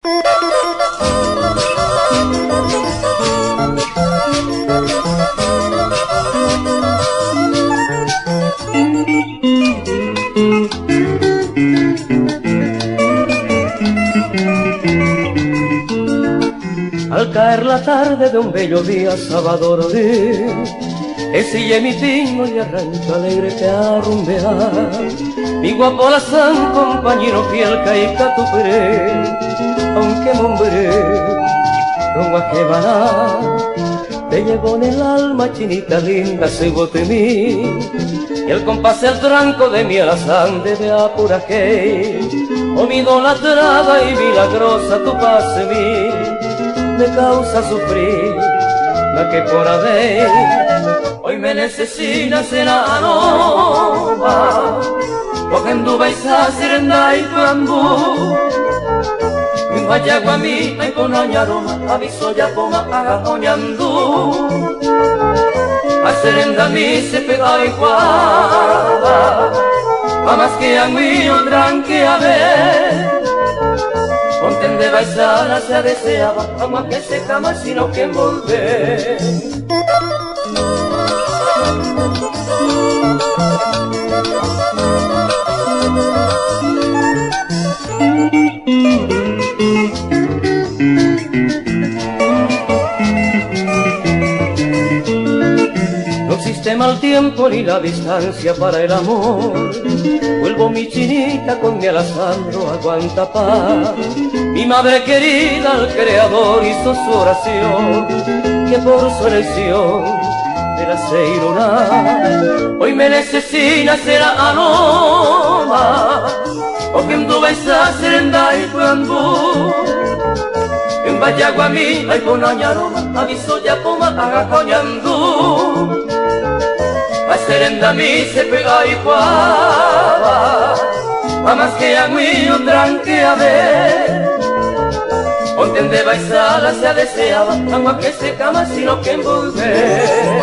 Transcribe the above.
Al caer la tarde de un bello día sabadordi, ensillé mi pino y arranco alegre que a rumbear. Mi guapo lazán, compañero fiel caica tu pere, aunque mombre, don guajebaná, te llevo en el alma chinita linda, seguote mí. Y el compás el tranco de mi alazán de apura que, oh mi idolatrada y milagrosa tu paz en mí, me causa sufrir la que por haber hoy me necesitas en la nova, cogiendo baisa serenda y bambú. Mi guayagua mi ay con añaroma aviso ya poma haga oñandú. A serenda mi se pega igual, a más que a mí otran que a ver. Ponten de baisana se deseaba, ama que se cama sino que envolver. No existe mal tiempo ni la distancia para el amor. Vuelvo mi chinita con mi Alessandro, aguanta paz. Mi madre querida al Creador hizo su oración, que por su elección de la Seirona hoy me necesita será anoma, o que en tu besa serenda y bambú. En Bayagua mi hay con añaroma, aviso ya poma haga coñandú. A serenda mi se pega igual, a más que a mí otran que a ver. Ponten de baisala se deseaba, agua que se cama sino que envolver.